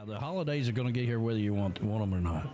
The holidays are going to get here whether you want them or not.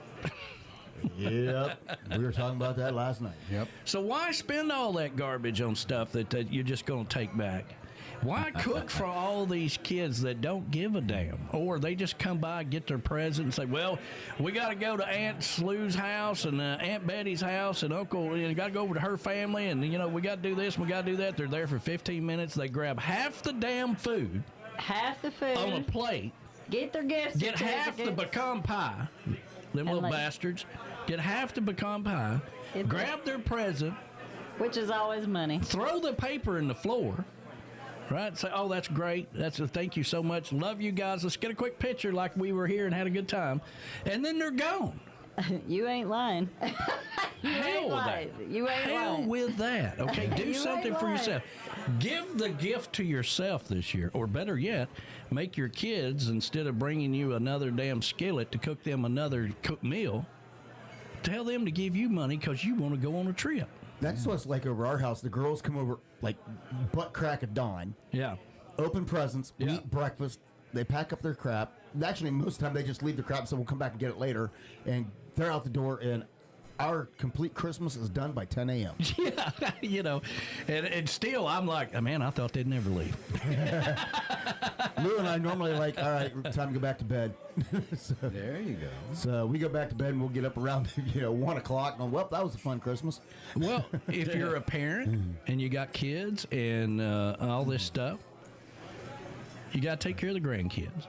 Yep. We were talking about that last night. Yep. So why spend all that garbage on stuff that you're just going to take back? Why cook for all these kids that don't give a damn? Or they just come by, get their present, and say, well, we got to go to Aunt Slu's house and Aunt Betty's house and Uncle, got to go over to her family, and, we got to do this, we got to do that. They're there for 15 minutes. They grab half the damn food. Half the food. On a plate. Get their gifts. Get half the pecan pie. Them little bastards. Get half the pecan pie. Grab their present. Which is always money. Throw the paper in the floor. Right? Say, oh, that's great. That's a thank you so much. Love you guys. Let's get a quick picture like we were here and had a good time. And then they're gone. You ain't lying. Hell with that. Okay, do something for yourself. Give the gift to yourself this year. Or better yet, make your kids, instead of bringing you another damn skillet to cook them another cooked meal, tell them to give you money because you want to go on a trip. That's what's like over our house. The girls come over like butt crack of dawn. Yeah. Open presents, eat breakfast. They pack up their crap. Actually, most of the time they just leave the crap, so we'll come back and get it later. And they're out the door, and our complete Christmas is done by 10 a.m. Yeah, and still I'm like, man, I thought they'd never leave. Lou and I normally like, all right, time to go back to bed. So, there you go. So we go back to bed and we'll get up around 1 o'clock and well, that was a fun Christmas. Well, if you're a parent and you got kids and all this stuff, you got to take care of the grandkids.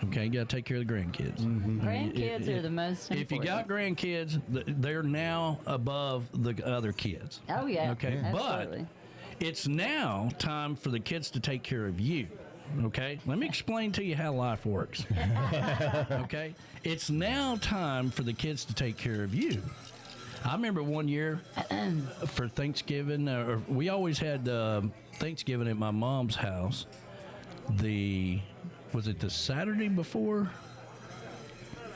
Okay, you got to take care of the grandkids. Mm-hmm. Grandkids are the most important. If you got grandkids, they're now above the other kids. Oh, yeah. Okay, yeah. Absolutely. But it's now time for the kids to take care of you. Okay, let me explain to you how life works. Okay, it's now time for the kids to take care of you. I remember one year for Thanksgiving, we always had Thanksgiving at my mom's house. Was it the Saturday before?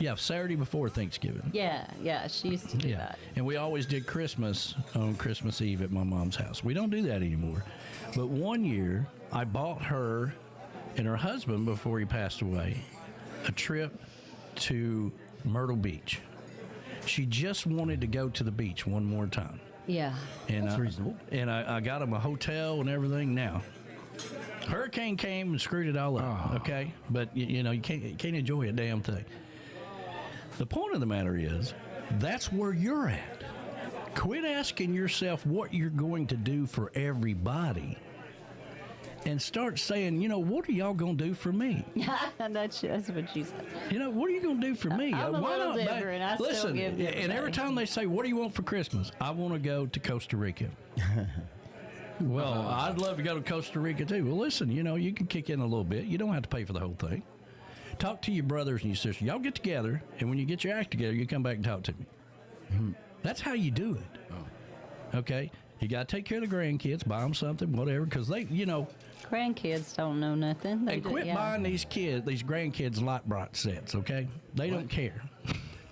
Yeah, Saturday before Thanksgiving. Yeah, she used to do that. And we always did Christmas on Christmas Eve at my mom's house. We don't do that anymore. But one year, I bought her and her husband, before he passed away, a trip to Myrtle Beach. She just wanted to go to the beach one more time. Yeah. And that's reasonable. And I got them a hotel and everything. Now, hurricane came and screwed it all up, okay? But, you can't enjoy a damn thing. The point of the matter is, that's where you're at. Quit asking yourself what you're going to do for everybody and start saying, what are y'all going to do for me? That's what you said. What are you going to do for me? I'm a little different. I listen, still give and every time they say, what do you want for Christmas? I want to go to Costa Rica. Well, I'd love to go to Costa Rica, too. Well, listen, you can kick in a little bit. You don't have to pay for the whole thing. Talk to your brothers and your sisters. Y'all get together, and when you get your act together, you come back and talk to me. That's how you do it. Okay? You got to take care of the grandkids, buy them something, whatever, because they, grandkids don't know nothing. And quit buying these grandkids light bright sets, okay? They don't care.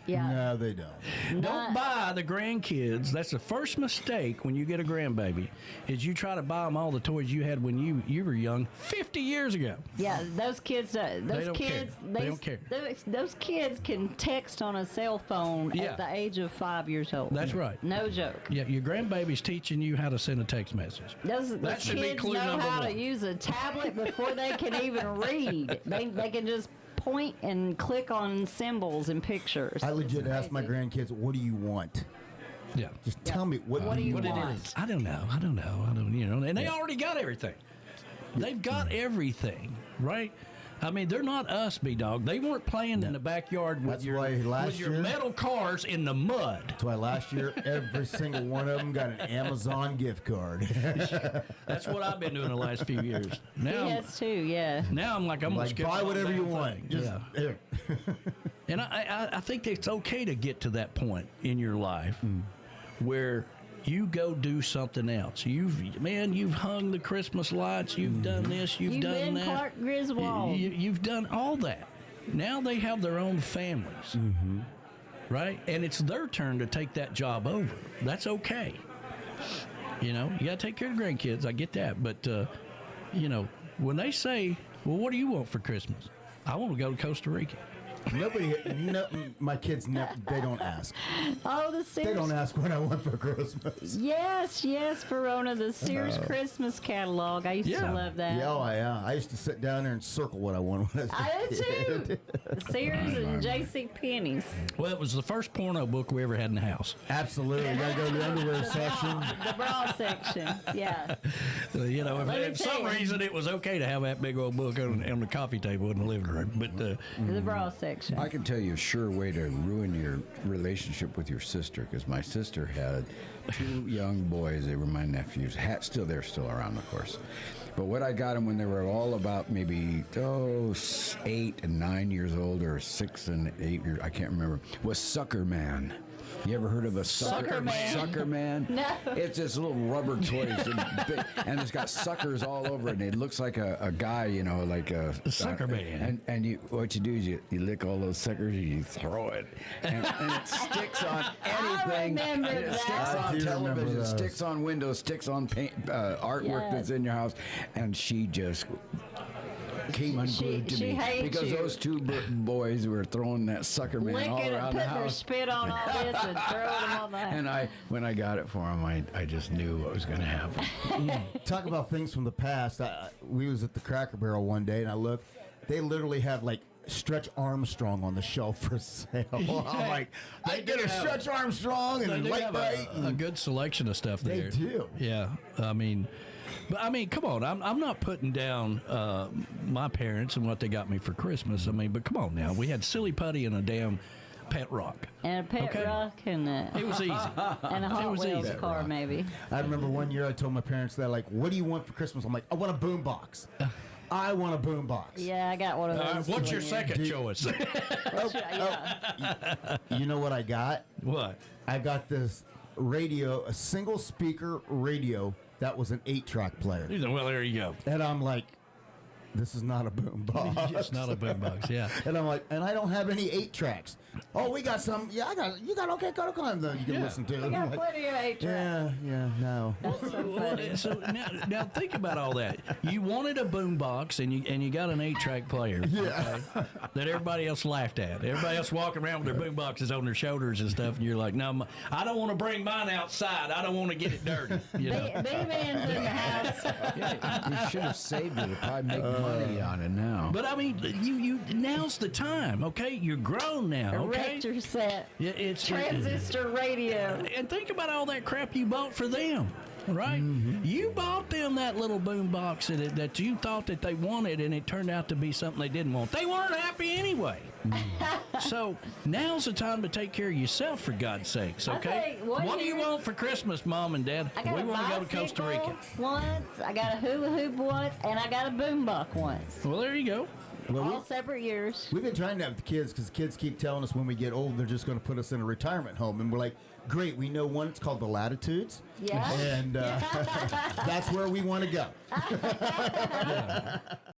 Yeah. No, they don't. Don't buy the grandkids. That's the first mistake when you get a grandbaby, is you try to buy them all the toys you had when you were young 50 years ago. Yeah, those kids, they don't care. Those kids can text on a cell phone at the age of 5 years old. That's right. No joke. Yeah, your grandbaby's teaching you how to send a text message. Those kids know how to use a tablet before they can even read. They can just point and click on symbols and pictures. I legit ask my grandkids, what do you want? Yeah. Just tell me what do you want? It is. I don't know. And they already got everything. They've got everything, right? I mean, they're not us, B-Dog. They weren't playing in the backyard with your metal cars in the mud. That's why last year, every single one of them got an Amazon gift card. That's what I've been doing the last few years. Now, he has too, yeah. Now I'm like, I'm going to skip buy whatever you want. And I think it's okay to get to that point in your life where you go do something else. You've hung the Christmas lights. You've done this. You've done that. Clark Griswold. You've done all that. Now they have their own families, right? And it's their turn to take that job over. That's okay. You got to take care of the grandkids. I get that, but when they say, "Well, what do you want for Christmas?" I want to go to Costa Rica. My kids, they don't ask. Oh, the Sears. They don't ask what I want for Christmas. Yes, Verona, the Sears Christmas catalog. I used to love that. Yeah. I used to sit down there and circle what I wanted when I was a I did too. The Sears and J.C. Penney's. Well, it was the first porno book we ever had in the house. Absolutely. You got to go to the underwear section. The bra section, yeah. If for some reason it was okay to have that big old book on the coffee table in the living room, but The bra section. I can tell you a sure way to ruin your relationship with your sister, because my sister had 2 young boys. They were my nephews. They're still around, of course. But what I got them when they were all about maybe 8 and 9 years old, or 6 and 8 years, I can't remember, was Sucker Man. You ever heard of a sucker man? Sucker Man? No. It's this little rubber toy, and it's got suckers all over it, and it looks like a guy, like a Sucker Man. And what you do is you lick all those suckers and you throw it, and it sticks on anything. remember and it that. sticks I on do remember television, those. sticks on windows, sticks on paint, artwork that's in your house, and she just came unglued to she me hates because you. those 2 boys were throwing that Sucker Man all Licking and around the putting their house. spit on all this and throwing them on the house. And when I got it for him, I just knew what was going to happen. Talk about things from the past. We was at the Cracker Barrel one day, and I looked. They literally have like Stretch Armstrong on the shelf for sale. I'm like, I get a Stretch Armstrong and they Light have Bright. a good selection of stuff They there. do. Yeah, But come on, I'm not putting down my parents and what they got me for Christmas. But come on now, we had Silly Putty and a damn pet rock. And a pet rock and It was easy. and a Hot was Wheels easy. car, maybe. I remember one year I told my parents that, like, what do you want for Christmas? I'm like, I want a boom box. I want a boom box. Yeah, I got one of those. What's your one year. second choice? You know what I got? What? I got this radio, a single speaker radio that was an 8-track player. Well, there you go. And I'm like, this is not a boom box. It's not a boombox, yeah. And I'm like, and I don't have any 8-tracks. Oh, we got some. Yeah, you got okay, go to Climb that you can listen to. I I'm got like, plenty of 8-track. no. That's so funny. So now think about all that. You wanted a boombox and you got an 8-track player. Yeah. That everybody else laughed at. Everybody else walking around with their boomboxes on their shoulders and stuff, and you're like, no, I don't want to bring mine outside. I don't want to get it dirty. B-Man's in the house. You should have saved it. It'd probably make money on it now. But you now's the time, okay? You're grown now, okay? Erector set. Yeah, it's Transistor radio. And think about all that crap you bought for them, right? You bought them that little boom box that you thought that they wanted, and it turned out to be something they didn't want. They weren't happy anyway. So now's the time to take care of yourself, for God's sakes, okay? Okay, what do you want for Christmas, Mom and Dad? I got We a want to go to Costa Rica. bicycle once, I got a hula hoop once, and I got a boombox once. Well, there you go. All separate years. We've been trying to have the kids because kids keep telling us when we get old they're just going to put us in a retirement home, and we're like, great, we know one. It's called the Latitudes. Yeah. And that's where we want to go.